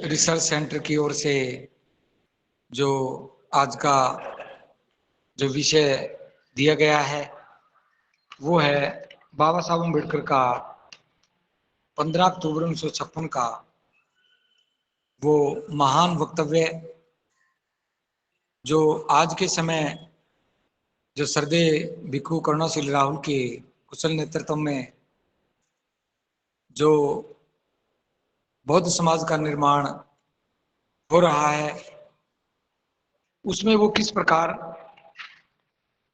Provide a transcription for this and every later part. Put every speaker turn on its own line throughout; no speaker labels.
Research centre की ओर से जो आज का जो विषय दिया गया है वो है बाबा साहब अम्बेडकर का 15 अक्टूबर 1956 का वो महान वक्तव्य जो आज के समय जो श्रद्धेय भिक्खु करुणाशील राहुल के कुशल नेतृत्व में जो बौद्ध समाज का निर्माण हो रहा है उसमें वो किस प्रकार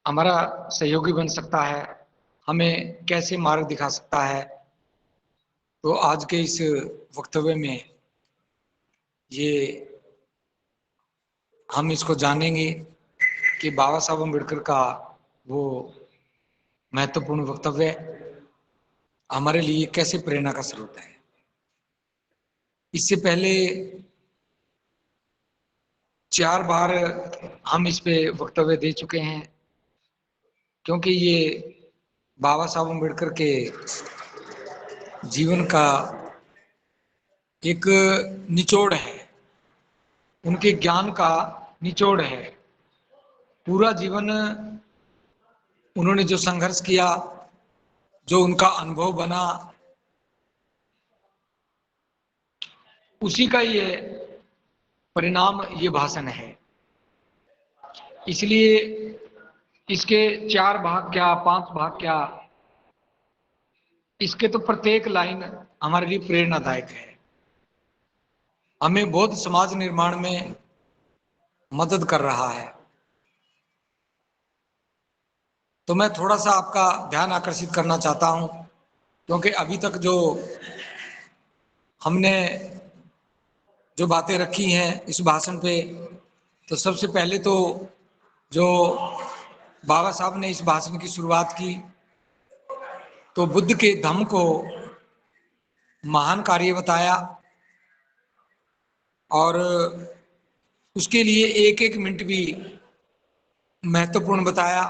हमारा सहयोगी बन सकता है, हमें कैसे मार्ग दिखा सकता है। तो आज के इस वक्तव्य में ये हम इसको जानेंगे कि बाबा साहब अम्बेडकर का वो महत्वपूर्ण वक्तव्य हमारे लिए कैसे प्रेरणा का स्रोत है। इससे पहले 4 बार हम इस पे वक्तव्य दे चुके हैं, क्योंकि ये बाबा साहब अम्बेडकर के जीवन का एक निचोड़ है, उनके ज्ञान का निचोड़ है। पूरा जीवन उन्होंने जो संघर्ष किया, जो उनका अनुभव बना, उसी का ये परिणाम ये भाषण है। इसलिए इसके 4 भाग क्या 5 भाग क्या, इसके तो प्रत्येक लाइन हमारे लिए प्रेरणादायक है, हमें बौद्ध समाज निर्माण में मदद कर रहा है। तो मैं थोड़ा सा आपका ध्यान आकर्षित करना चाहता हूं, क्योंकि अभी तक जो हमने जो बातें रखी हैं इस भाषण पे, तो सबसे पहले तो जो बाबा साहब ने इस भाषण की शुरुआत की तो बुद्ध के धम्म को महान कार्य बताया और उसके लिए एक एक मिनट भी महत्वपूर्ण बताया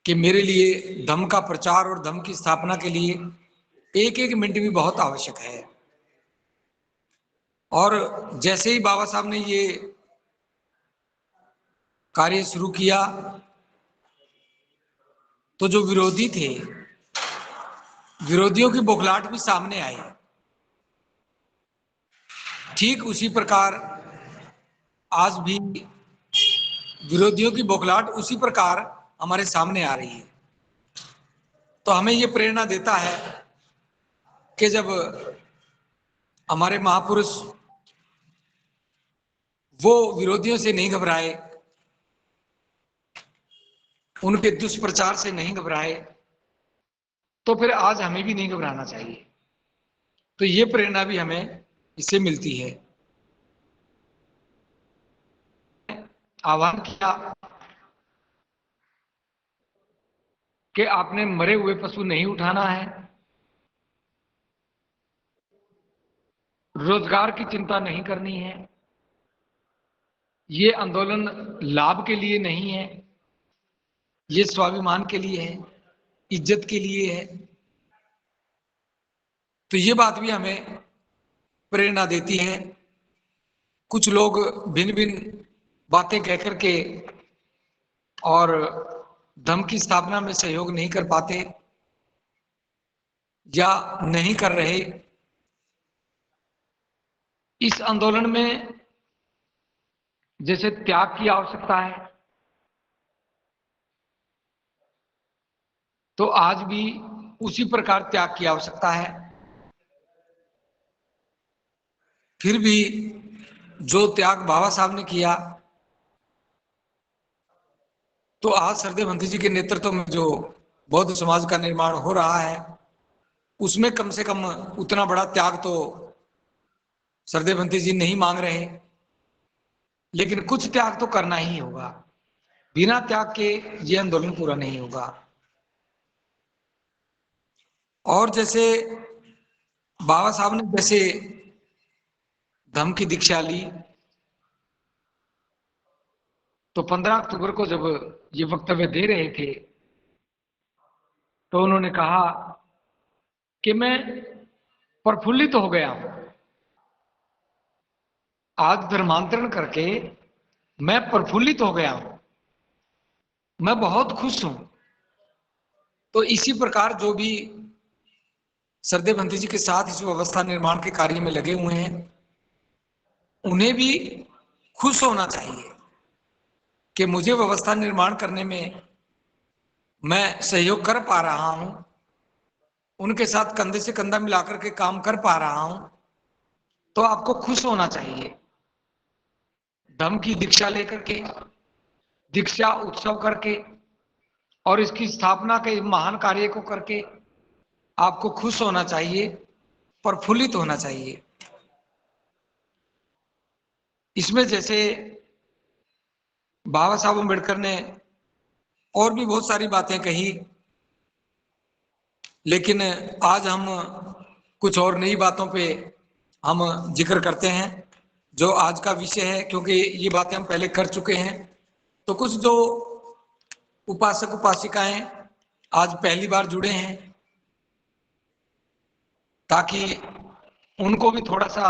कि मेरे लिए धम्म का प्रचार और धम्म की स्थापना के लिए एक एक मिनट भी बहुत आवश्यक है। और जैसे ही बाबा साहब ने ये कार्य शुरू किया तो जो विरोधी थे, विरोधियों की बौखलाहट भी सामने आई। ठीक उसी प्रकार आज भी विरोधियों की बौखलाहट उसी प्रकार हमारे सामने आ रही है। तो हमें ये प्रेरणा देता है कि जब हमारे महापुरुष वो विरोधियों से नहीं घबराए, उनके दुष्प्रचार से नहीं घबराए, तो फिर आज हमें भी नहीं घबराना चाहिए। तो ये प्रेरणा भी हमें इससे मिलती है। आह्वान किया कि आपने मरे हुए पशु नहीं उठाना है, रोजगार की चिंता नहीं करनी है, ये आंदोलन लाभ के लिए नहीं है, ये स्वाभिमान के लिए है, इज्जत के लिए है। तो ये बात भी हमें प्रेरणा देती है। कुछ लोग भिन्न भिन्न बातें कह करके और धम्म की स्थापना में सहयोग नहीं कर पाते या नहीं कर रहे। इस आंदोलन में जैसे त्याग की आवश्यकता है, तो आज भी उसी प्रकार त्याग की आवश्यकता है। फिर भी जो त्याग बाबा साहब ने किया, तो आज श्रद्धेय भंती जी के नेतृत्व में जो बौद्ध समाज का निर्माण हो रहा है, उसमें कम से कम उतना बड़ा त्याग तो श्रद्धेय भंती जी नहीं मांग रहे, लेकिन कुछ त्याग तो करना ही होगा। बिना त्याग के ये आंदोलन पूरा नहीं होगा। और जैसे बाबा साहब ने जैसे धम्म की दीक्षा ली, तो 15 अक्टूबर को जब ये वक्तव्य दे रहे थे तो उन्होंने कहा कि मैं प्रफुल्लित हो गया हूं, आज धर्मांतरण करके मैं प्रफुल्लित हो गया हूं, मैं बहुत खुश हूं। तो इसी प्रकार जो भी सरदेव भंती जी के साथ इस व्यवस्था निर्माण के कार्य में लगे हुए हैं, उन्हें भी खुश होना चाहिए कि मुझे व्यवस्था निर्माण करने में मैं सहयोग कर पा रहा हूं, उनके साथ कंधे से कंधा मिलाकर के काम कर पा रहा हूं। तो आपको खुश होना चाहिए। धम्म की दीक्षा लेकर के, दीक्षा उत्सव करके और इसकी स्थापना के महान कार्य को करके आपको खुश होना चाहिए, प्रफुल्लित होना चाहिए। इसमें जैसे बाबा साहब अम्बेडकर ने और भी बहुत सारी बातें कही, लेकिन आज हम कुछ और नई बातों पे हम जिक्र करते हैं जो आज का विषय है, क्योंकि ये बातें हम पहले कर चुके हैं। तो कुछ जो उपासक उपासिकाएं आज पहली बार जुड़े हैं, ताकि उनको भी थोड़ा सा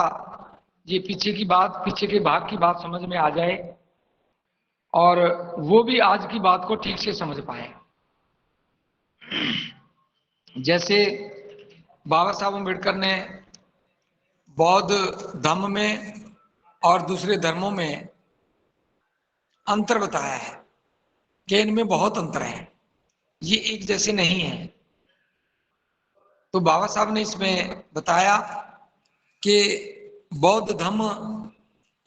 ये पीछे की बात, पीछे के भाग की बात समझ में आ जाए और वो भी आज की बात को ठीक से समझ पाए। जैसे बाबा साहब अम्बेडकर ने बौद्ध धर्म में और दूसरे धर्मों में अंतर बताया है कि इनमें बहुत अंतर है, ये एक जैसे नहीं है। तो बाबा साहब ने इसमें बताया कि बौद्ध धर्म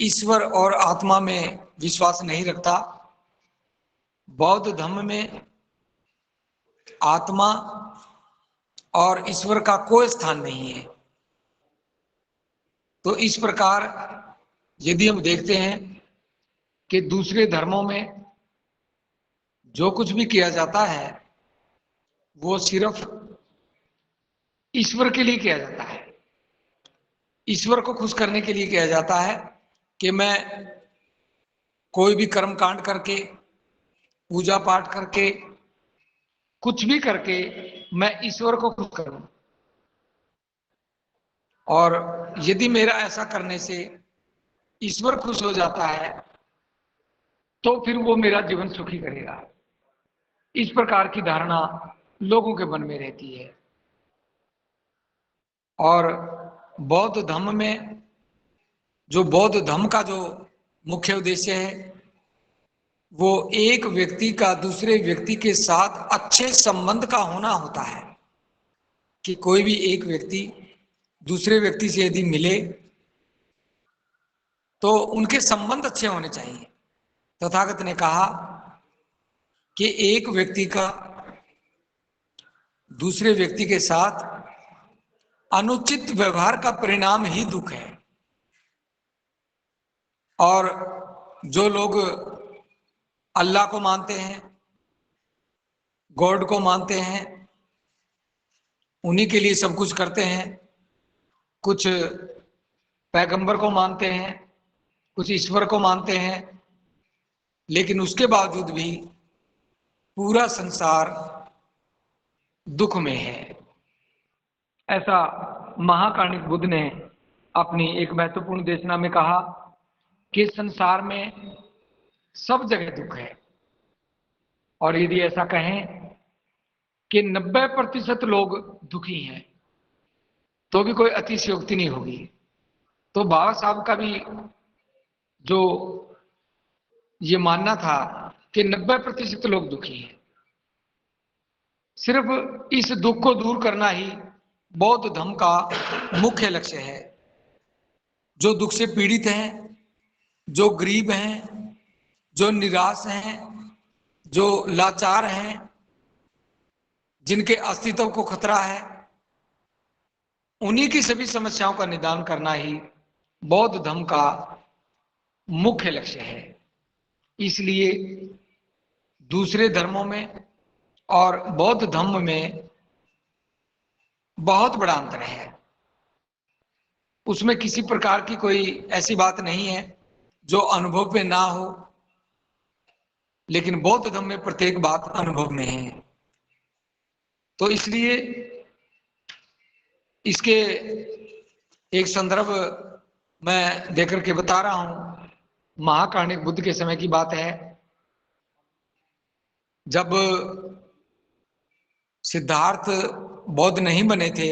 ईश्वर और आत्मा में विश्वास नहीं रखता। बौद्ध धर्म में आत्मा और ईश्वर का कोई स्थान नहीं है। तो इस प्रकार यदि हम देखते हैं कि दूसरे धर्मों में जो कुछ भी किया जाता है वो सिर्फ ईश्वर के लिए किया जाता है, ईश्वर को खुश करने के लिए किया जाता है कि मैं कोई भी कर्म कांड करके, पूजा पाठ करके, कुछ भी करके मैं ईश्वर को खुश करूं। और यदि मेरा ऐसा करने से ईश्वर खुश हो जाता है तो फिर वो मेरा जीवन सुखी करेगा। इस प्रकार की धारणा लोगों के मन में रहती है। और बौद्ध धर्म में जो बौद्ध धर्म का जो मुख्य उद्देश्य है वो एक व्यक्ति का दूसरे व्यक्ति के साथ अच्छे संबंध का होना होता है, कि कोई भी एक व्यक्ति दूसरे व्यक्ति से यदि मिले तो उनके संबंध अच्छे होने चाहिए। तथागत ने कहा कि एक व्यक्ति का दूसरे व्यक्ति के साथ अनुचित व्यवहार का परिणाम ही दुख है। और जो लोग अल्लाह को मानते हैं, गॉड को मानते हैं, उन्हीं के लिए सब कुछ करते हैं। कुछ पैगंबर को मानते हैं, कुछ ईश्वर को मानते हैं, लेकिन उसके बावजूद भी पूरा संसार दुख में है। ऐसा महाकाणिक बुद्ध ने अपनी एक महत्वपूर्ण देशना में कहा कि संसार में सब जगह दुख है। और यदि ऐसा कहें कि 90% लोग दुखी हैं तो भी कोई अतिशयोक्ति नहीं होगी। तो बाबा साहब का भी जो ये मानना था कि 90% लोग दुखी हैं, सिर्फ इस दुख को दूर करना ही बौद्ध धर्म का मुख्य लक्ष्य है। जो दुख से पीड़ित हैं, जो गरीब हैं, जो निराश हैं, जो लाचार हैं, जिनके अस्तित्व को खतरा है, उन्हीं की सभी समस्याओं का निदान करना ही बौद्ध धर्म का मुख्य लक्ष्य है। इसलिए दूसरे धर्मों में और बौद्ध धर्म में बहुत बड़ा अंतर है। उसमें किसी प्रकार की कोई ऐसी बात नहीं है जो अनुभव में ना हो, लेकिन बौद्ध धर्म में प्रत्येक बात अनुभव में है। तो इसलिए इसके एक संदर्भ मैं देकर के बता रहा हूं। महाकाणिक बुद्ध के समय की बात है, जब सिद्धार्थ बौद्ध नहीं बने थे,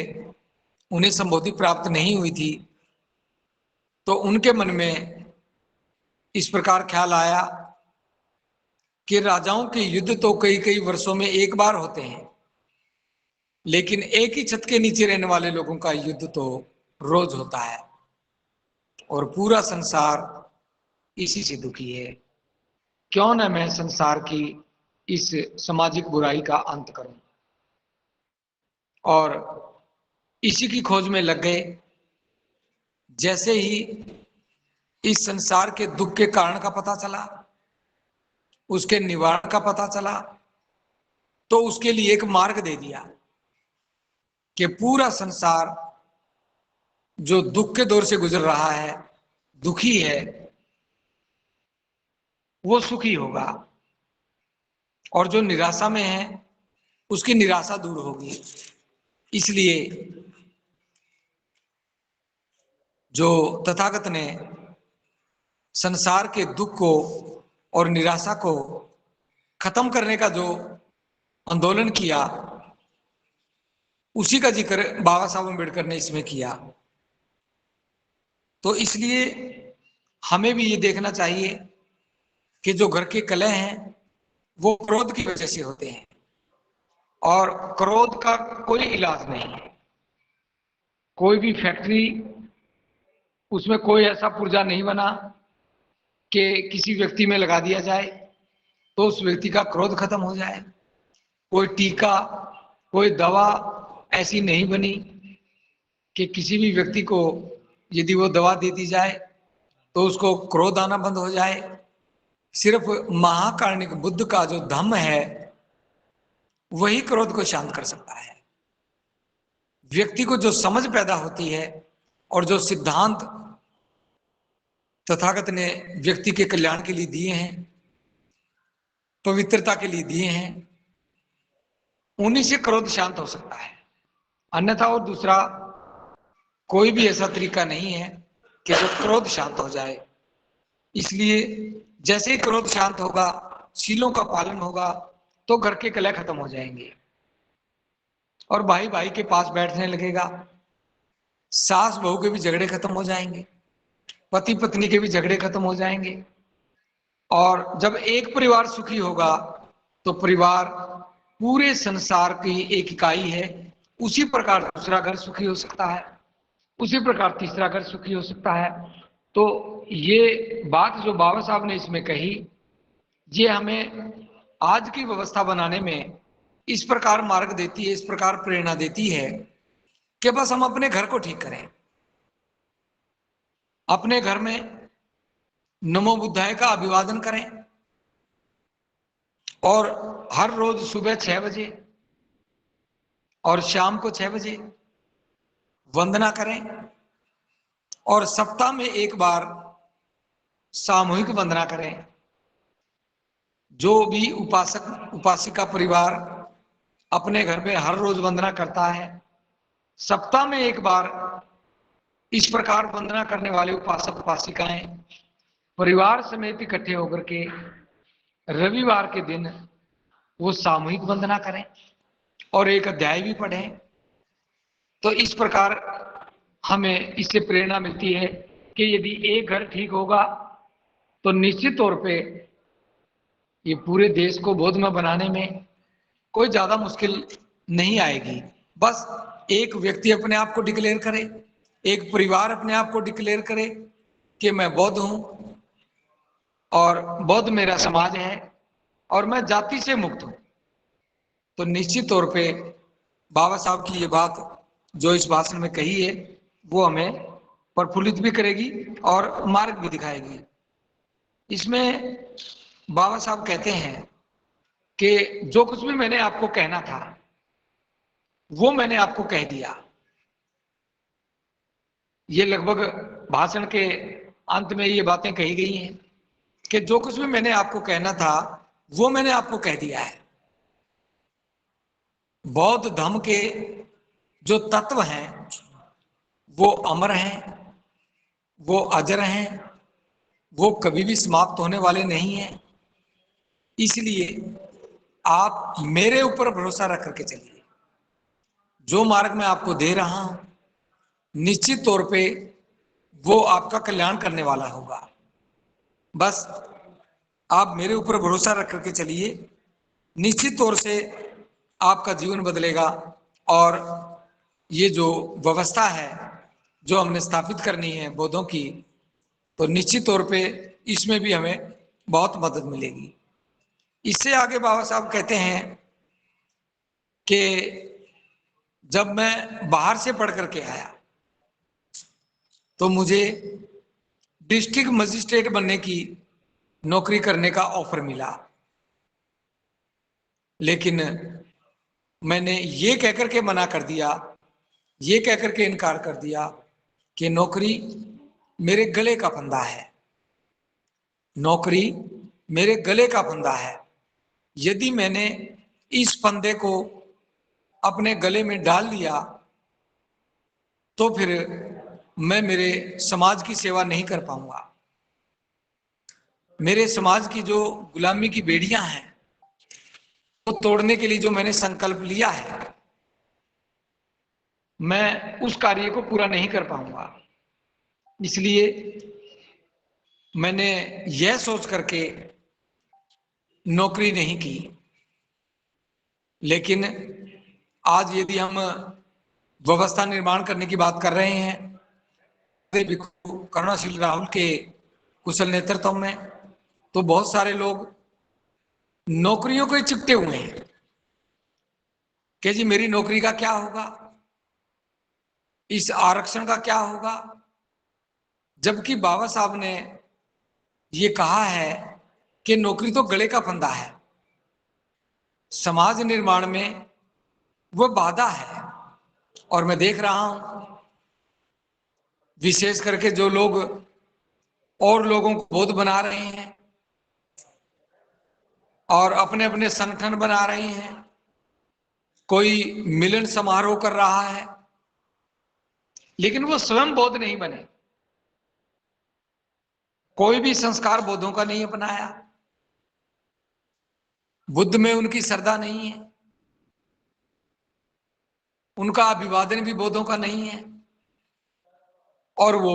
उन्हें संबोधि प्राप्त नहीं हुई थी, तो उनके मन में इस प्रकार ख्याल आया कि राजाओं के युद्ध तो कई कई वर्षों में एक बार होते हैं, लेकिन एक ही छत के नीचे रहने वाले लोगों का युद्ध तो रोज होता है, और पूरा संसार इसी से दुखी है। क्यों न मैं संसार की इस सामाजिक बुराई का अंत करूं। और इसी की खोज में लग गए। जैसे ही इस संसार के दुख के कारण का पता चला, उसके निवारण का पता चला, तो उसके लिए एक मार्ग दे दिया कि पूरा संसार जो दुख के दौर से गुजर रहा है, दुखी है, वो सुखी होगा, और जो निराशा में है उसकी निराशा दूर होगी। इसलिए जो तथागत ने संसार के दुख को और निराशा को खत्म करने का जो आंदोलन किया, उसी का जिक्र बाबा साहब अम्बेडकर ने इसमें किया। तो इसलिए हमें भी ये देखना चाहिए कि जो घर के कलह हैं वो क्रोध की वजह से होते हैं, और क्रोध का कोई इलाज नहीं है। कोई भी फैक्ट्री, उसमें कोई ऐसा पुर्जा नहीं बना कि किसी व्यक्ति में लगा दिया जाए तो उस व्यक्ति का क्रोध खत्म हो जाए। कोई टीका, कोई दवा ऐसी नहीं बनी कि किसी भी व्यक्ति को यदि वो दवा दे दी जाए तो उसको क्रोध आना बंद हो जाए। सिर्फ महाकारुणिक बुद्ध का जो धम्म है वही क्रोध को शांत कर सकता है। व्यक्ति को जो समझ पैदा होती है और जो सिद्धांत तथागत ने व्यक्ति के कल्याण के लिए दिए हैं, पवित्रता के लिए दिए हैं, उन्हीं से क्रोध शांत हो सकता है। अन्यथा और दूसरा कोई भी ऐसा तरीका नहीं है कि जो क्रोध शांत हो जाए। इसलिए जैसे ही क्रोध शांत होगा, शीलों का पालन होगा, तो घर के कलह खत्म हो जाएंगे और भाई भाई के पास बैठने लगेगा। सास बहू के भी झगड़े खत्म हो जाएंगे, पति पत्नी के भी झगड़े खत्म हो जाएंगे। और जब एक परिवार सुखी होगा तो परिवार पूरे संसार की एक इकाई है। उसी प्रकार दूसरा घर सुखी हो सकता है, उसी प्रकार तीसरा घर सुखी हो सकता है। तो ये बात जो बाबा साहब ने इसमें कही, ये हमें आज की व्यवस्था बनाने में इस प्रकार मार्ग देती है, इस प्रकार प्रेरणा देती है कि बस हम अपने घर को ठीक करें। अपने घर में नमो बुद्धाय का अभिवादन करें, और हर रोज सुबह 6 बजे और शाम को 6 बजे वंदना करें, और सप्ताह में एक बार सामूहिक वंदना करें। जो भी उपासक उपासिका परिवार अपने घर में हर रोज वंदना करता है, सप्ताह में एक बार इस प्रकार वंदना करने वाले उपासक उपासिकाएं परिवार समेत इकट्ठे होकर के रविवार के दिन वो सामूहिक वंदना करें और एक अध्याय भी पढ़ें। तो इस प्रकार हमें इससे प्रेरणा मिलती है कि यदि एक घर ठीक होगा तो निश्चित तौर पे ये पूरे देश को बौद्धमय बनाने में कोई ज्यादा मुश्किल नहीं आएगी। बस एक व्यक्ति अपने आप को डिक्लेयर करे, एक परिवार अपने आप को डिक्लेयर करे कि मैं बौद्ध हूं और बौद्ध मेरा समाज है और मैं जाति से मुक्त हूं, तो निश्चित तौर पे बाबा साहब की ये बात जो इस भाषण में कही है वो हमें प्रफुल्लित भी करेगी और मार्ग भी दिखाएगी। इसमें बाबा साहब कहते हैं कि जो कुछ भी मैंने आपको कहना था वो मैंने आपको कह दिया। ये लगभग भाषण के अंत में ये बातें कही गई हैं कि जो कुछ भी मैंने आपको कहना था वो मैंने आपको कह दिया है। बौद्ध धर्म के जो तत्व हैं वो अमर हैं, वो अजर हैं, वो कभी भी समाप्त होने वाले नहीं हैं। इसलिए आप मेरे ऊपर भरोसा रख करके चलिए। जो मार्ग मैं आपको दे रहा हूं, निश्चित तौर पे वो आपका कल्याण करने वाला होगा। बस आप मेरे ऊपर भरोसा रख करके चलिए, निश्चित तौर से आपका जीवन बदलेगा। और ये जो व्यवस्था है जो हमने स्थापित करनी है बौद्धों की, तो निश्चित तौर पे इसमें भी हमें बहुत मदद मिलेगी। इससे आगे बाबा साहब कहते हैं कि जब मैं बाहर से पढ़ करके आया तो मुझे डिस्ट्रिक्ट मजिस्ट्रेट बनने की नौकरी करने का ऑफर मिला, लेकिन मैंने ये कहकर के मना कर दिया, ये कहकर के इनकार कर दिया कि नौकरी मेरे गले का फंदा है, नौकरी मेरे गले का फंदा है। यदि मैंने इस फंदे को अपने गले में डाल लिया तो फिर मैं मेरे समाज की सेवा नहीं कर पाऊंगा। मेरे समाज की जो गुलामी की बेड़ियां हैं वो तोड़ने के लिए जो मैंने संकल्प लिया है, मैं उस कार्य को पूरा नहीं कर पाऊंगा। इसलिए मैंने यह सोच करके नौकरी नहीं की। लेकिन आज यदि हम व्यवस्था निर्माण करने की बात कर रहे हैं करुणाशील राहुल के कुशल नेतृत्व में, तो बहुत सारे लोग नौकरियों को ही चिपटे हुए हैं कि जी मेरी नौकरी का क्या होगा, इस आरक्षण का क्या होगा। जबकि बाबा साहब ने ये कहा है कि नौकरी तो गले का फंदा है, समाज निर्माण में वो बाधा है। और मैं देख रहा हूं विशेष करके जो लोग और लोगों को बोध बना रहे हैं और अपने अपने संगठन बना रहे हैं, कोई मिलन समारोह कर रहा है, लेकिन वो स्वयं बौद्ध नहीं बने, कोई भी संस्कार बौद्धों का नहीं अपनाया, बुद्ध में उनकी श्रद्धा नहीं है, उनका अभिवादन भी बौद्धों का नहीं है। और वो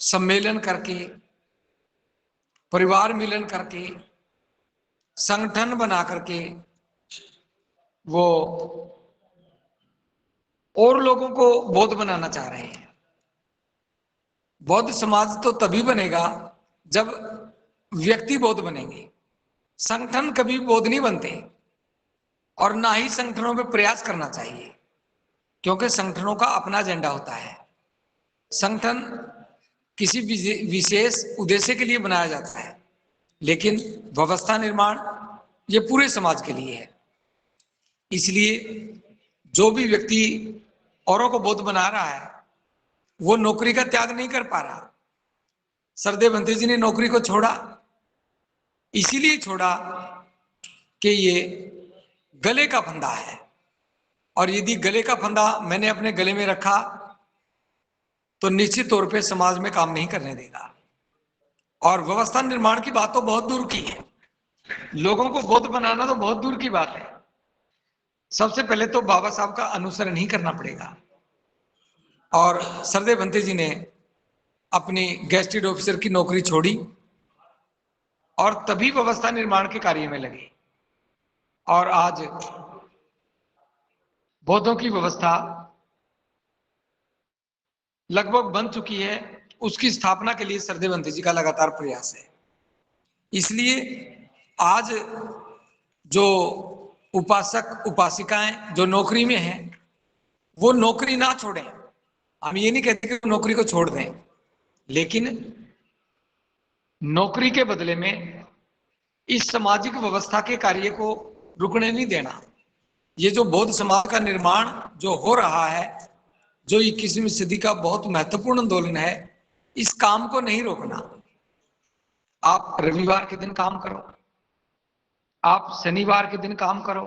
सम्मेलन करके, परिवार मिलन करके, संगठन बना करके वो और लोगों को बौद्ध बनाना चाह रहे हैं। बौद्ध समाज तो तभी बनेगा जब व्यक्ति बौद्ध बनेंगे, संगठन कभी बौद्ध नहीं बनते। और ना ही संगठनों में प्रयास करना चाहिए, क्योंकि संगठनों का अपना एजेंडा होता है। संगठन किसी विशेष उद्देश्य के लिए बनाया जाता है, लेकिन व्यवस्था निर्माण ये पूरे समाज के लिए है। इसलिए जो भी व्यक्ति औरों को बौद्ध बना रहा है वो नौकरी का त्याग नहीं कर पा रहा। सरदेव भंते जी ने नौकरी को छोड़ा, इसीलिए छोड़ा कि ये गले का फंदा है, और यदि गले का फंदा मैंने अपने गले में रखा तो निश्चित तौर पे समाज में काम नहीं करने देगा। और व्यवस्था निर्माण की बात तो बहुत दूर की है, लोगों को बौद्ध बनाना तो बहुत दूर की बात है। सबसे पहले तो बाबा साहब का अनुसरण ही करना पड़ेगा। और सरदेव भंते जी ने अपनी गेस्टेड ऑफिसर की नौकरी छोड़ी और तभी व्यवस्था निर्माण के कार्य में लगे। और आज बौद्धों की व्यवस्था लगभग बन चुकी है, उसकी स्थापना के लिए सरदेव भंते जी का लगातार प्रयास है। इसलिए आज जो उपासक उपासिकाएं जो नौकरी में हैं वो नौकरी ना छोड़ें। हम ये नहीं कहते कि नौकरी को छोड़ दें, लेकिन नौकरी के बदले में इस सामाजिक व्यवस्था के कार्य को रुकने नहीं देना। ये जो बौद्ध समाज का निर्माण जो हो रहा है, जो 21वीं सदी का बहुत महत्वपूर्ण आंदोलन है, इस काम को नहीं रोकना। आप रविवार के दिन काम करो, आप शनिवार के दिन काम करो,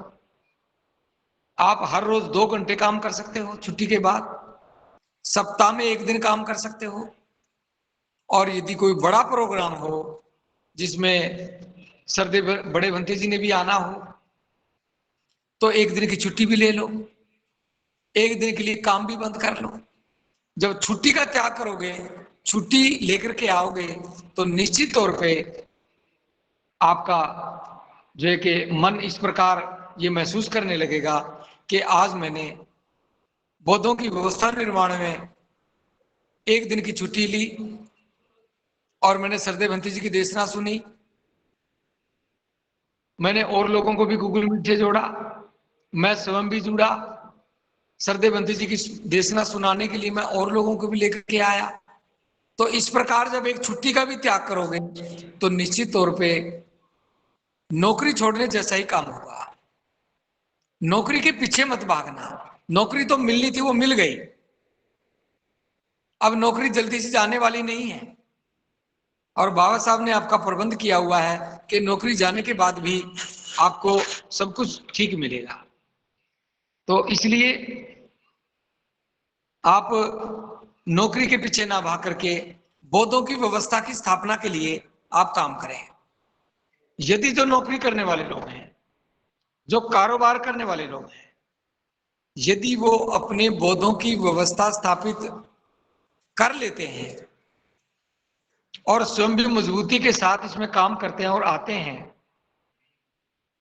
आप हर रोज 2 घंटे काम कर सकते हो छुट्टी के बाद, सप्ताह में 1 दिन काम कर सकते हो, और यदि कोई बड़ा प्रोग्राम हो जिसमें सरदे बड़े भंते जी ने भी आना हो तो एक दिन की छुट्टी भी ले लो, एक दिन के लिए काम भी बंद कर लो। जब छुट्टी का त्याग करोगे, छुट्टी लेकर के आओगे, तो निश्चित तौर पे आपका जो है कि मन इस प्रकार ये महसूस करने लगेगा कि आज मैंने बौद्धों की व्यवस्था निर्माण में एक दिन की छुट्टी ली और मैंने सरदे भंती जी की देशना सुनी, मैंने और लोगों को भी गूगल मीट से जोड़ा, मैं स्वयं भी जुड़ा, सरदे भंती जी की देशना सुनाने के लिए मैं और लोगों को भी लेकर के आया। तो इस प्रकार जब एक छुट्टी का भी त्याग करोगे तो निश्चित तौर पे नौकरी छोड़ने जैसा ही काम होगा। नौकरी के पीछे मत भागना, नौकरी तो मिलनी थी वो मिल गई, अब नौकरी जल्दी से जाने वाली नहीं है और बाबा साहब ने आपका प्रबंध किया हुआ है कि नौकरी जाने के बाद भी आपको सब कुछ ठीक मिलेगा। तो इसलिए आप नौकरी के पीछे ना भाग करके बौद्धों की व्यवस्था की स्थापना के लिए आप काम करें। यदि जो नौकरी करने वाले लोग हैं, जो कारोबार करने वाले लोग हैं, यदि वो अपने बौद्धों की व्यवस्था स्थापित कर लेते हैं और स्वयं भी मजबूती के साथ इसमें काम करते हैं और आते हैं,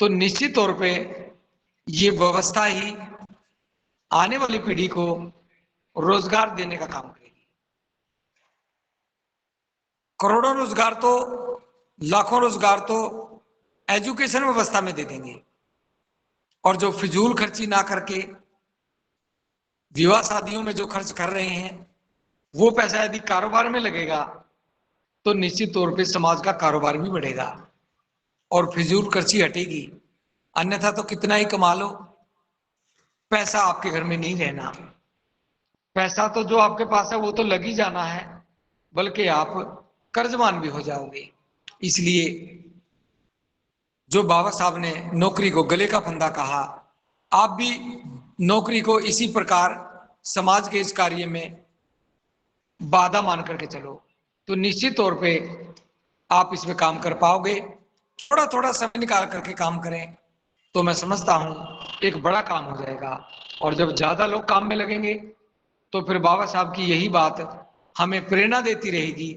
तो निश्चित तौर पे ये व्यवस्था ही आने वाली पीढ़ी को रोजगार देने का काम करेगी। करोड़ों रोजगार तो, लाखों रोजगार तो एजुकेशन व्यवस्था में दे देंगे और जो फिजूल खर्ची ना करके विवाह शादियों में जो खर्च कर रहे हैं वो पैसा यदि कारोबार में लगेगा तो निश्चित तौर पे समाज का कारोबार भी बढ़ेगा और फिजूल खर्ची हटेगी। अन्यथा तो कितना ही कमा लो, पैसा आपके घर में नहीं रहना। पैसा तो जो आपके पास है वो तो लग ही जाना है, बल्कि आप कर्जमान भी हो जाओगे। इसलिए जो बाबा साहब ने नौकरी को गले का फंदा कहा, आप भी नौकरी को इसी प्रकार समाज के इस कार्य में बाधा मान करके चलो, तो निश्चित तौर पे आप इसमें काम कर पाओगे। थोड़ा थोड़ा समय निकाल करके काम करें तो मैं समझता हूं एक बड़ा काम हो जाएगा। और जब ज्यादा लोग काम में लगेंगे तो फिर बाबा साहब की यही बात हमें प्रेरणा देती रहेगी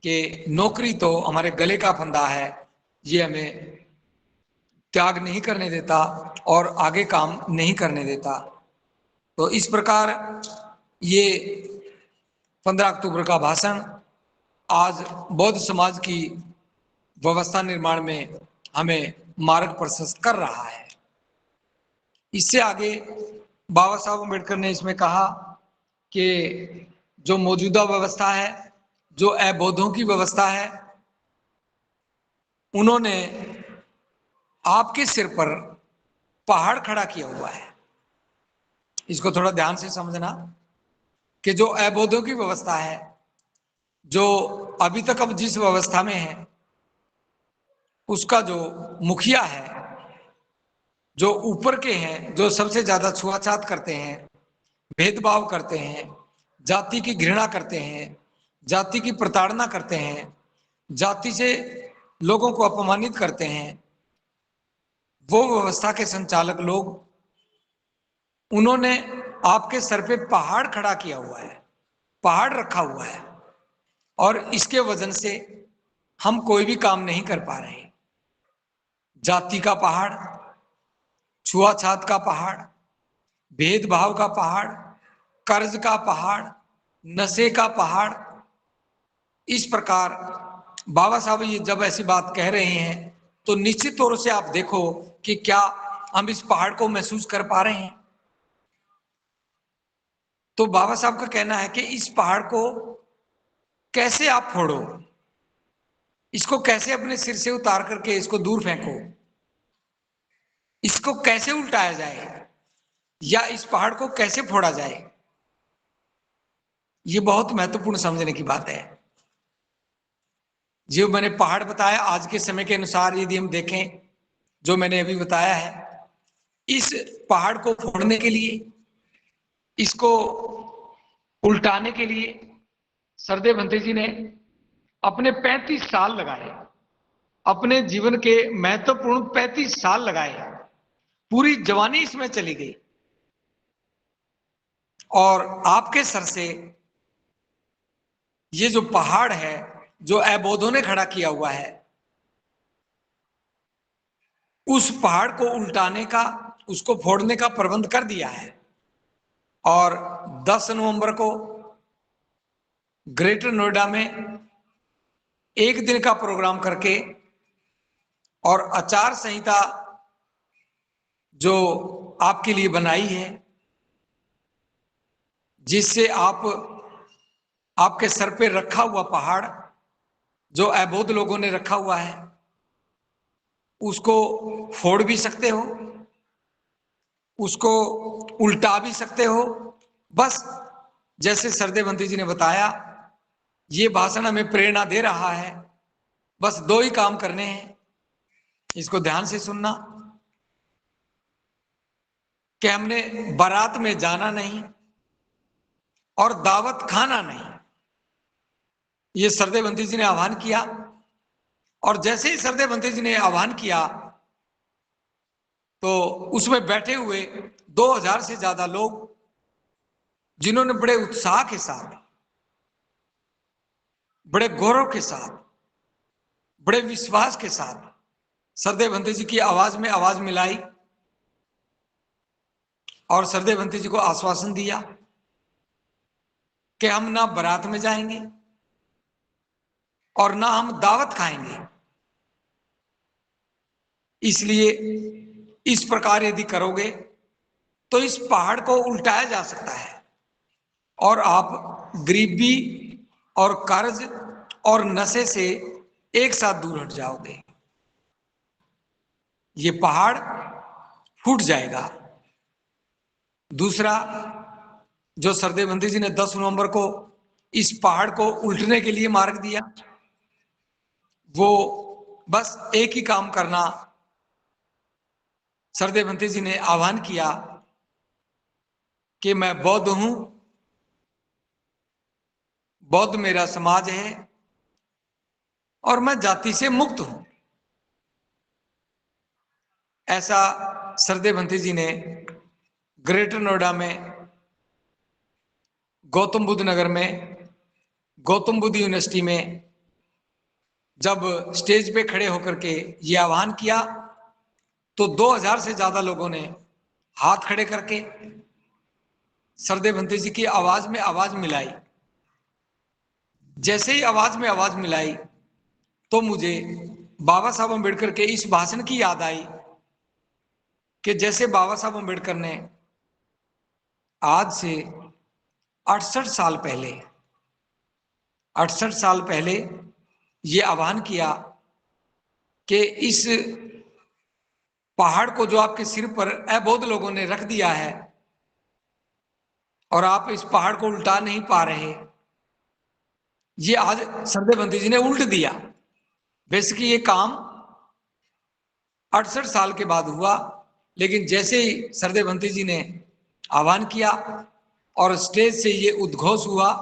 कि नौकरी तो हमारे गले का फंदा है, ये हमें त्याग नहीं करने देता और आगे काम नहीं करने देता। तो इस प्रकार ये 15 अक्टूबर का भाषण आज बौद्ध समाज की व्यवस्था निर्माण में हमें मार्ग प्रशस्त कर रहा है। इससे आगे बाबा साहब अम्बेडकर ने इसमें कहा कि जो मौजूदा व्यवस्था है, जो अबौद्धों की व्यवस्था है, उन्होंने आपके सिर पर पहाड़ खड़ा किया हुआ है। इसको थोड़ा ध्यान से समझना कि जो अबौद्धों की व्यवस्था है, जो अभी तक अब जिस व्यवस्था में है, उसका जो मुखिया है, जो ऊपर के हैं, जो सबसे ज्यादा छुआछात करते हैं, भेदभाव करते हैं, जाति की घृणा करते हैं, जाति की प्रताड़ना करते हैं, जाति से लोगों को अपमानित करते हैं, वो व्यवस्था के संचालक लोग, उन्होंने आपके सर पे पहाड़ खड़ा किया हुआ है, पहाड़ रखा हुआ है और इसके वजन से हम कोई भी काम नहीं कर पा रहे। जाति का पहाड़, छुआछात का पहाड़, भेदभाव का पहाड़, कर्ज का पहाड़, नशे का पहाड़। इस प्रकार बाबा साहब ये जब ऐसी बात कह रहे हैं तो निश्चित तौर से आप देखो कि क्या हम इस पहाड़ को महसूस कर पा रहे हैं। तो बाबा साहब का कहना है कि इस पहाड़ को कैसे आप फोड़ो, इसको कैसे अपने सिर से उतार करके इसको दूर फेंको, इसको कैसे उल्टाया जाए या इस पहाड़ को कैसे फोड़ा जाए, ये बहुत महत्वपूर्ण समझने की बात है। जो मैंने पहाड़ बताया आज के समय के अनुसार यदि हम देखें, जो मैंने अभी बताया है, इस पहाड़ को फोड़ने के लिए, इसको उल्टाने के लिए सरदेव भंते जी ने अपने 35 साल लगाए, अपने जीवन के महत्वपूर्ण 35 साल लगाए, पूरी जवानी इसमें चली गई, और आपके सर से ये जो पहाड़ है जो अबोधों ने खड़ा किया हुआ है, उस पहाड़ को उल्टाने का, उसको फोड़ने का प्रबंध कर दिया है। और 10 नवंबर को ग्रेटर नोएडा में एक दिन का प्रोग्राम करके और आचार संहिता जो आपके लिए बनाई है, जिससे आप आपके सर पे रखा हुआ पहाड़ जो अबोध लोगों ने रखा हुआ है, उसको फोड़ भी सकते हो, उसको उल्टा भी सकते हो। बस जैसे सरदेवंती जी ने बताया, ये भाषण हमें प्रेरणा दे रहा है। बस दो ही काम करने हैं, इसको ध्यान से सुनना, कि हमने बारात में जाना नहीं और दावत खाना नहीं। ये सरदेवंती जी ने आह्वान किया, और जैसे ही सरदेवंती जी ने आह्वान किया तो उसमें बैठे हुए 2000 से ज्यादा लोग, जिन्होंने बड़े उत्साह के साथ, बड़े गौरव के साथ, बड़े विश्वास के साथ सरदेवंती जी की आवाज में आवाज मिलाई और सरदेवंती जी को आश्वासन दिया कि हम ना बारात में जाएंगे और ना हम दावत खाएंगे। इसलिए इस प्रकार यदि करोगे तो इस पहाड़ को उल्टाया जा सकता है और आप गरीबी और कर्ज और नशे से एक साथ दूर हट जाओगे। ये पहाड़ फूट जाएगा। दूसरा, जो सरदेवंती जी ने 10 नवंबर को इस पहाड़ को उल्टने के लिए मार्ग दिया, वो बस एक ही काम करना। सरदेवंती जी ने आह्वान किया कि मैं बौद्ध हूं, बौद्ध मेरा समाज है और मैं जाति से मुक्त हूं। ऐसा सरदेवंती जी ने ग्रेटर नोएडा में, गौतम बुद्ध नगर में, गौतम बुद्ध यूनिवर्सिटी में जब स्टेज पे खड़े होकर के ये आह्वान किया तो 2000 से ज्यादा लोगों ने हाथ खड़े करके सरदेवंती जी की आवाज में आवाज मिलाई। जैसे ही आवाज में आवाज मिलाई तो मुझे बाबा साहब अम्बेडकर के इस भाषण की याद आई कि जैसे बाबा साहब अम्बेडकर ने आज से 68 साल पहले, 68 साल पहले ये आह्वान किया कि इस पहाड़ को जो आपके सिर पर अबोध लोगों ने रख दिया है और आप इस पहाड़ को उल्टा नहीं पा रहे, ये आज सरदेवंती जी ने उल्ट दिया। बेसिकली ये काम 68 साल के बाद हुआ, लेकिन जैसे ही सरदेवंती जी ने आह्वान किया और स्टेज से ये उद्घोष हुआ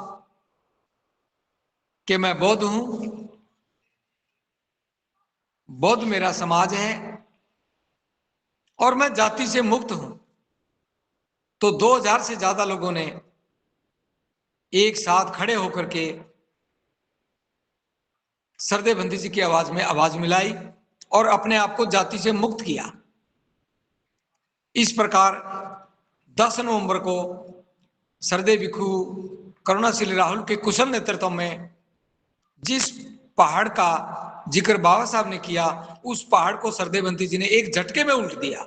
कि मैं बौद्ध हूं, बौद्ध मेरा समाज है और मैं जाति से मुक्त हूं, तो 2000 से ज्यादा लोगों ने एक साथ खड़े होकर के सरदेवंती जी की आवाज में आवाज मिलाई और अपने आप को जाति से मुक्त किया। इस प्रकार 10 नवंबर को सरदेव भिक्षु करुणाशील राहुल के कुशल नेतृत्व में जिस पहाड़ का जिक्र बाबा साहब ने किया, उस पहाड़ को सरदेवंती जी ने एक झटके में उल्ट दिया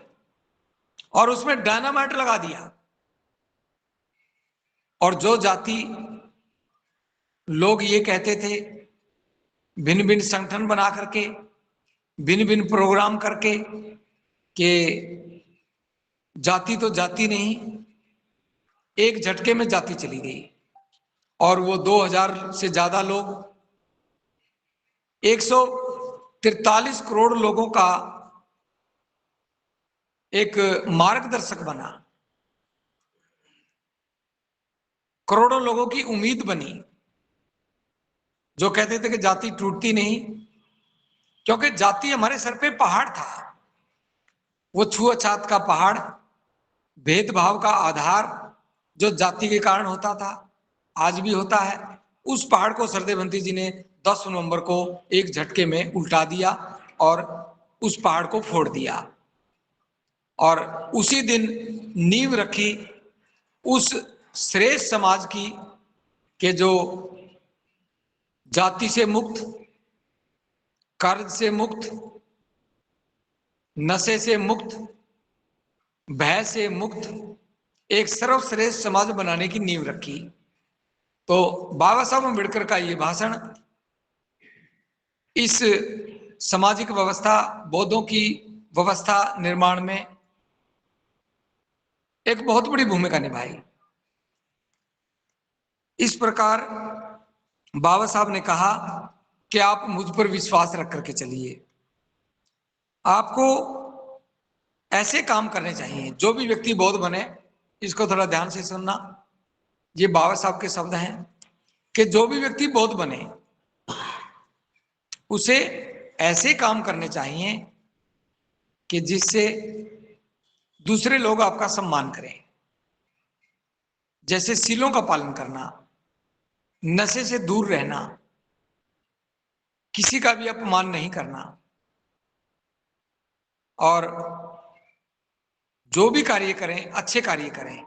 और उसमें डायनामाइट लगा दिया। और जो जाति लोग ये कहते थे, भिन्न भिन्न संगठन बना करके, भिन्न भिन्न प्रोग्राम करके, कि जाति तो जाति नहीं, एक झटके में जाति चली गई और वो 2000 से ज्यादा लोग, 143 करोड़ लोगों का एक मार्गदर्शक बना, करोड़ों लोगों की उम्मीद बनी। जो कहते थे कि जाति टूटती नहीं, क्योंकि जाति हमारे सर पे पहाड़ था, वो छुआछूत का पहाड़, भेदभाव का आधार जो जाति के कारण होता था, आज भी होता है। उस पहाड़ को सरदेवंती जी ने 10 नवंबर को एक झटके में उल्टा दिया और उस पहाड़ को फोड़ दिया, और उसी दिन नींव रखी उस श्रेष्ठ समाज की, के जो जाति से मुक्त, कर्ज से मुक्त, नशे से मुक्त, भय से मुक्त एक सर्वश्रेष्ठ समाज बनाने की नींव रखी। तो बाबा साहब अम्बेडकर का ये भाषण इस सामाजिक व्यवस्था, बौद्धों की व्यवस्था निर्माण में एक बहुत बड़ी भूमिका निभाई। इस प्रकार बाबा साहब ने कहा कि आप मुझ पर विश्वास रख करके चलिए, आपको ऐसे काम करने चाहिए। जो भी व्यक्ति बौद्ध बने, इसको थोड़ा ध्यान से सुनना, ये बाबा साहब के शब्द हैं कि जो भी व्यक्ति बौद्ध बने उसे ऐसे काम करने चाहिए कि जिससे दूसरे लोग आपका सम्मान करें, जैसे सीलों का पालन करना, नशे से दूर रहना, किसी का भी अपमान नहीं करना, और जो भी कार्य करें अच्छे कार्य करें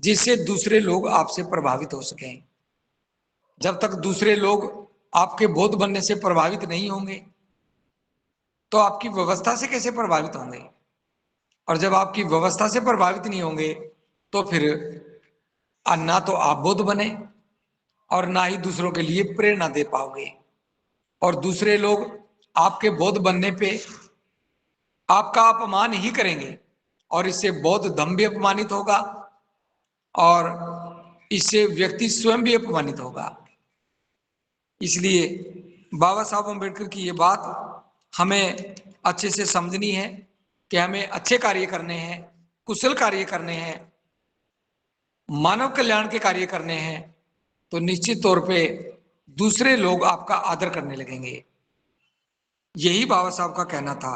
जिससे दूसरे लोग आपसे प्रभावित हो सकें। जब तक दूसरे लोग आपके बौद्ध बनने से प्रभावित नहीं होंगे तो आपकी व्यवस्था से कैसे प्रभावित होंगे, और जब आपकी व्यवस्था से प्रभावित नहीं होंगे तो फिर ना तो आप बौद्ध बने और ना ही दूसरों के लिए प्रेरणा दे पाओगे, और दूसरे लोग आपके बौद्ध बनने पे आपका अपमान ही करेंगे, और इससे बौद्ध धर्म भी अपमानित होगा और इससे व्यक्ति स्वयं भी अपमानित होगा। इसलिए बाबा साहब अम्बेडकर की ये बात हमें अच्छे से समझनी है कि हमें अच्छे कार्य करने हैं, कुशल कार्य करने हैं, मानव कल्याण के कार्य करने हैं, तो निश्चित तौर पे दूसरे लोग आपका आदर करने लगेंगे। यही बाबा साहब का कहना था।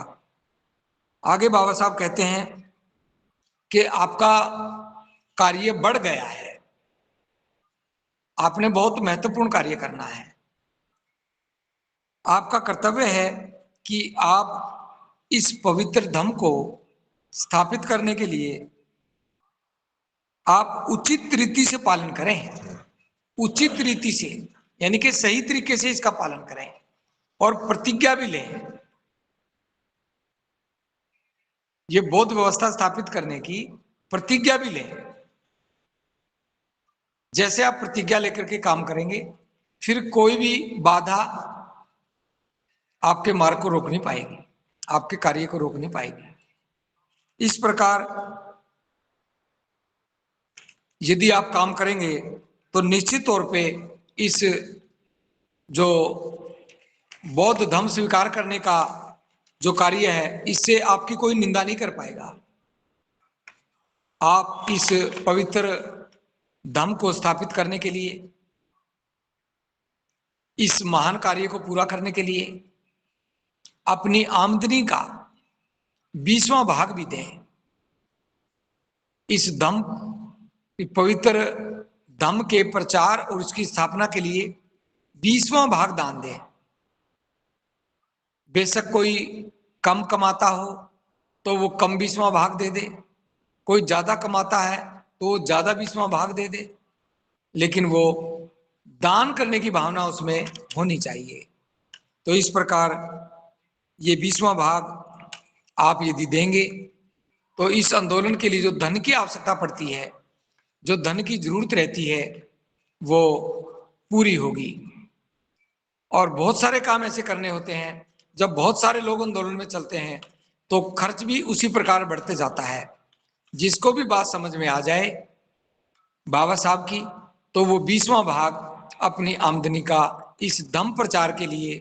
आगे बाबा साहब कहते हैं कि आपका कार्य बढ़ गया है, आपने बहुत महत्वपूर्ण कार्य करना है। आपका कर्तव्य है कि आप इस पवित्र धर्म को स्थापित करने के लिए आप उचित रीति से पालन करें, उचित रीति से, यानी कि सही तरीके से इसका पालन करें, और प्रतिज्ञा भी लें। ये बौद्ध व्यवस्था स्थापित करने की प्रतिज्ञा भी लें। जैसे आप प्रतिज्ञा लेकर के काम करेंगे, फिर कोई भी बाधा आपके मार्ग को रोक नहीं पाएगी, आपके कार्य को रोक नहीं पाएगी। इस प्रकार यदि आप काम करेंगे तो निश्चित तौर पे इस जो बौद्ध धर्म स्वीकार करने का जो कार्य है, इससे आपकी कोई निंदा नहीं कर पाएगा। आप इस पवित्र धर्म को स्थापित करने के लिए, इस महान कार्य को पूरा करने के लिए अपनी आमदनी का 20वां भाग भी दें। इस धम्म, पवित्र धम्म के प्रचार और उसकी स्थापना के लिए 20वां भाग दान दें। बेशक कोई कम कमाता हो तो वो कम 20वां भाग दे दे, कोई ज्यादा कमाता है तो वो ज्यादा 20वां भाग दे दे, लेकिन वो दान करने की भावना उसमें होनी चाहिए। तो इस प्रकार ये 20वां भाग आप यदि देंगे तो इस आंदोलन के लिए जो धन की आवश्यकता पड़ती है, जो धन की जरूरत रहती है, वो पूरी होगी। और बहुत सारे काम ऐसे करने होते हैं, जब बहुत सारे लोग आंदोलन में चलते हैं तो खर्च भी उसी प्रकार बढ़ते जाता है। जिसको भी बात समझ में आ जाए बाबा साहब की, तो वो 20वां भाग अपनी आमदनी का इस धम्म प्रचार के लिए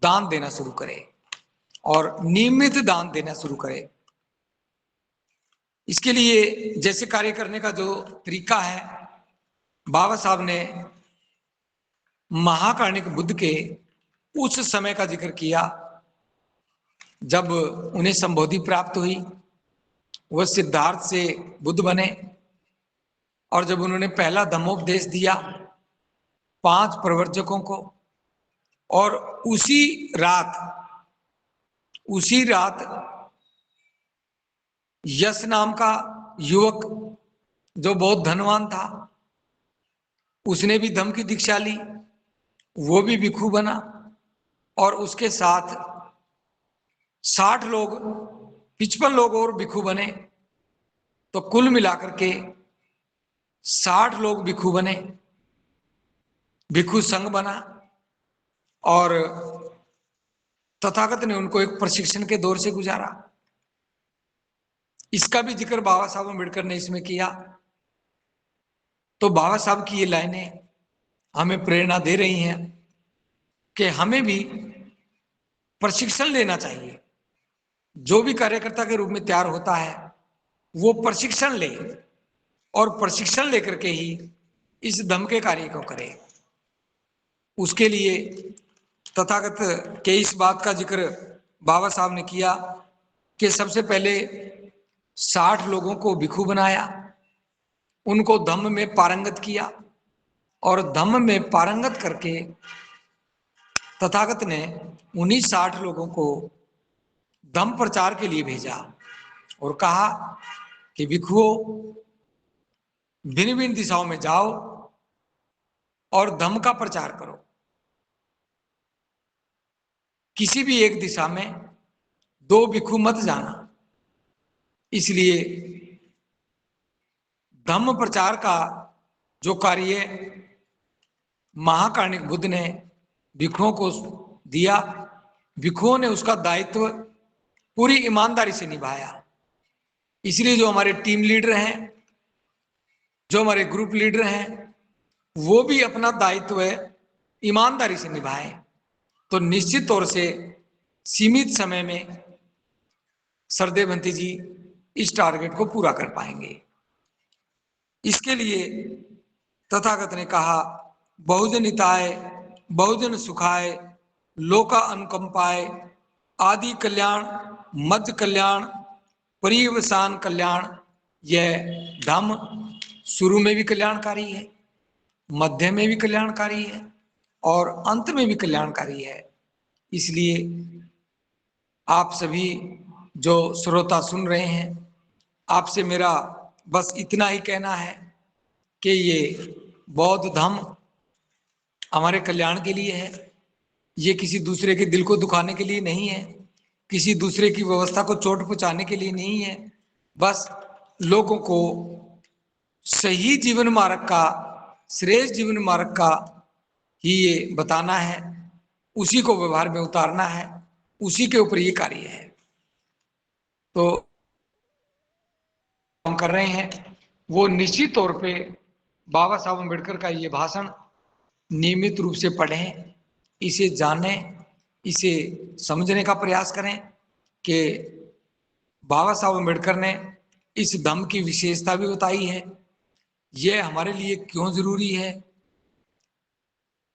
दान देना शुरू करे और नियमित दान देना शुरू करे। इसके लिए जैसे कार्य करने का जो तरीका है, बाबा साहब ने महाकारुणिक बुद्ध के उस समय का जिक्र किया जब उन्हें संबोधि प्राप्त हुई, वह सिद्धार्थ से बुद्ध बने, और जब उन्होंने पहला धम्मोपदेश दिया 5 प्रवर्तकों को, और उसी रात यश नाम का युवक जो बहुत धनवान था, उसने भी धम्म की दीक्षा ली, वो भी भिक्षु बना, और उसके साथ 60 लोग 55 लोग और भिक्षु बने, तो कुल मिलाकर के 60 लोग भिक्षु बने, भिक्षु संघ बना। और तथागत ने उनको एक प्रशिक्षण के दौर से गुजारा। इसका भी जिक्र बाबा साहब अम्बेडकर ने इसमें किया। तो बाबा साहब की ये लाइनें हमें प्रेरणा दे रही हैं कि हमें भी प्रशिक्षण लेना चाहिए। जो भी कार्यकर्ता के रूप में तैयार होता है वो प्रशिक्षण ले, और प्रशिक्षण लेकर के ही इस धम्म के कार्य को करे। उसके लिए तथागत के इस बात का जिक्र बाबा साहब ने किया कि सबसे पहले 60 लोगों को भिक्षु बनाया, उनको धम्म में पारंगत किया, और धम्म में पारंगत करके तथागत ने उन्हीं 60 लोगों को धम्म प्रचार के लिए भेजा और कहा कि भिक्षुओं, भिन्न भिन्न दिशाओं में जाओ और धम्म का प्रचार करो। किसी भी एक दिशा में 2 भिक्षु मत जाना। इसलिए धम्म प्रचार का जो कार्य महाकारुणिक बुद्ध ने भिक्षुओं को दिया, भिक्षुओं ने उसका दायित्व पूरी ईमानदारी से निभाया। इसलिए जो हमारे टीम लीडर हैं, जो हमारे ग्रुप लीडर हैं, वो भी अपना दायित्व ईमानदारी से निभाएं, तो निश्चित तौर से सीमित समय में सरदेव भंती जी इस टारगेट को पूरा कर पाएंगे। इसके लिए तथागत ने कहा, बहुजन हिताय, बहुजन सुखाय, लोका अनुकंपाय, आदि कल्याण, मध्य कल्याण, परिवसान कल्याण। यह धम्म शुरू में भी कल्याणकारी है, मध्य में भी कल्याणकारी है, और अंत में भी कल्याणकारी है। इसलिए आप सभी जो श्रोता सुन रहे हैं, आपसे मेरा बस इतना ही कहना है कि ये बौद्ध धम्म हमारे कल्याण के लिए है। ये किसी दूसरे के दिल को दुखाने के लिए नहीं है, किसी दूसरे की व्यवस्था को चोट पहुंचाने के लिए नहीं है। बस लोगों को सही जीवन मार्ग का, श्रेष्ठ जीवन मार्ग का ही ये बताना है, उसी को व्यवहार में उतारना है, उसी के ऊपर ये कार्य है। तो हम कर रहे हैं वो निश्चित तौर पे बाबा साहब अम्बेडकर का ये भाषण नियमित रूप से पढ़ें, इसे जानें, इसे समझने का प्रयास करें कि बाबा साहब अम्बेडकर ने इस धम्म की विशेषता भी बताई है, यह हमारे लिए क्यों जरूरी है,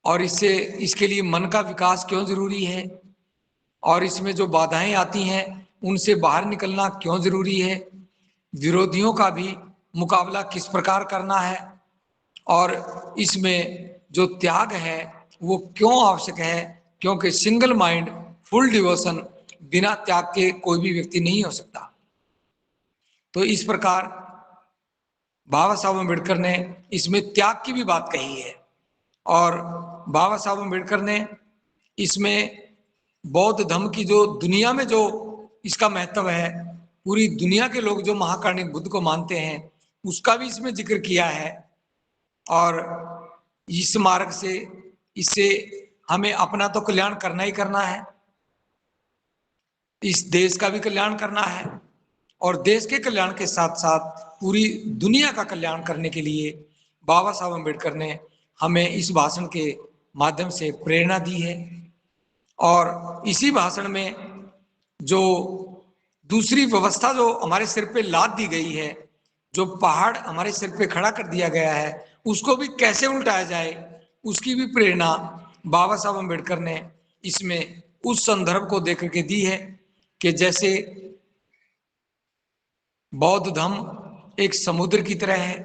और इसके लिए मन का विकास क्यों जरूरी है, और इसमें जो बाधाएं आती हैं उनसे बाहर निकलना क्यों जरूरी है, विरोधियों का भी मुकाबला किस प्रकार करना है, और इसमें जो त्याग है वो क्यों आवश्यक है, क्योंकि सिंगल माइंड फुल डिवोशन, बिना त्याग के कोई भी व्यक्ति नहीं हो सकता। तो इस प्रकार बाबा साहब अम्बेडकर ने इसमें त्याग की भी बात कही है, और बाबा साहब अम्बेडकर ने इसमें बौद्ध धर्म की जो दुनिया में जो इसका महत्व है, पूरी दुनिया के लोग जो महाकारुणिक बुद्ध को मानते हैं उसका भी इसमें जिक्र किया है। और इस मार्ग से, इससे हमें अपना तो कल्याण करना ही करना है, इस देश का भी कल्याण करना है, और देश के कल्याण के साथ साथ पूरी दुनिया का कल्याण करने के लिए बाबा साहब अम्बेडकर ने हमें इस भाषण के माध्यम से प्रेरणा दी है। और इसी भाषण में जो दूसरी व्यवस्था जो हमारे सिर पे लाद दी गई है, जो पहाड़ हमारे सिर पे खड़ा कर दिया गया है, उसको भी कैसे उल्टाया जाए, उसकी भी प्रेरणा बाबा साहब अम्बेडकर ने इसमें उस संदर्भ को देख करके दी है कि जैसे बौद्ध धर्म एक समुद्र की तरह है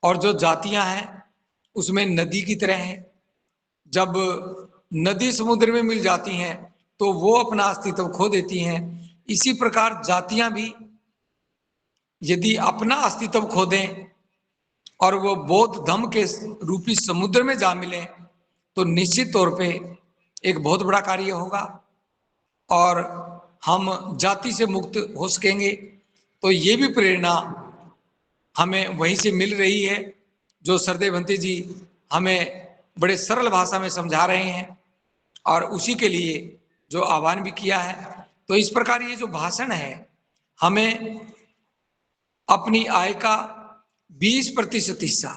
और जो जातियां हैं उसमें नदी की तरह है। जब नदी समुद्र में मिल जाती हैं तो वो अपना अस्तित्व खो देती हैं। इसी प्रकार जातियां भी यदि अपना अस्तित्व खो दें और वो बौद्ध धर्म के रूपी समुद्र में जा मिले तो निश्चित तौर पे एक बहुत बड़ा कार्य होगा और हम जाति से मुक्त हो सकेंगे। तो ये भी प्रेरणा हमें वहीं से मिल रही है जो सरदेव भंते जी हमें बड़े सरल भाषा में समझा रहे हैं और उसी के लिए जो आह्वान भी किया है। तो इस प्रकार ये जो भाषण है हमें अपनी आय का 20% हिस्सा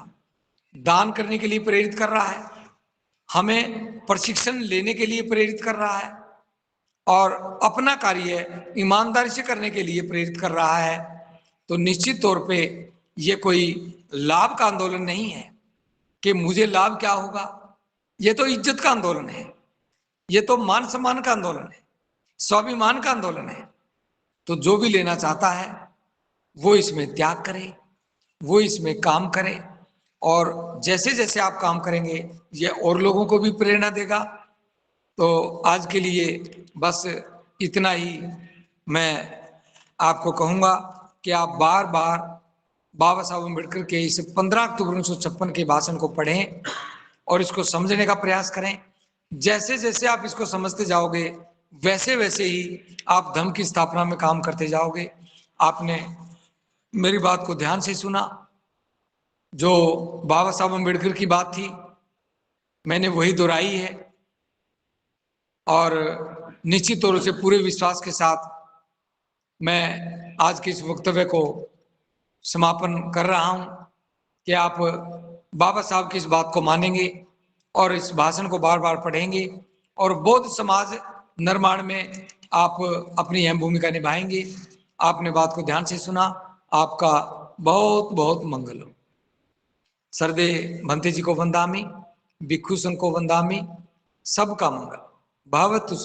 दान करने के लिए प्रेरित कर रहा है, हमें प्रशिक्षण लेने के लिए प्रेरित कर रहा है और अपना कार्य ईमानदारी से करने के लिए प्रेरित कर रहा है। तो निश्चित तौर पे ये कोई लाभ का आंदोलन नहीं है कि मुझे लाभ क्या होगा, ये तो इज्जत का आंदोलन है, ये तो मान सम्मान का आंदोलन है, स्वाभिमान का आंदोलन है। तो जो भी लेना चाहता है वो इसमें त्याग करे, वो इसमें काम करे और जैसे जैसे आप काम करेंगे ये और लोगों को भी प्रेरणा देगा। तो आज के लिए बस इतना ही मैं आपको कहूँगा कि आप बार बार बाबा साहब अम्बेडकर के इस 15 अक्टूबर 1956 के भाषण को पढ़ें और इसको समझने का प्रयास करें। जैसे जैसे आप इसको समझते जाओगे वैसे वैसे ही आप धर्म की स्थापना में काम करते जाओगे। आपने मेरी बात को ध्यान से सुना, जो बाबा साहब अम्बेडकर की बात थी मैंने वही दोहराई है और निश्चित तौर से पूरे विश्वास के साथ मैं आज के इस वक्तव्य को समापन कर रहा हूं कि आप बाबा साहब की इस बात को मानेंगे और इस भाषण को बार बार पढ़ेंगे और बौद्ध समाज निर्माण में आप अपनी अहम भूमिका निभाएंगे। आपने बात को ध्यान से सुना, आपका बहुत बहुत मंगल हो। सरदेव भंते जी को वंदामि, भिक्षु संघ को वंदामि, सबका मंगल भवतु।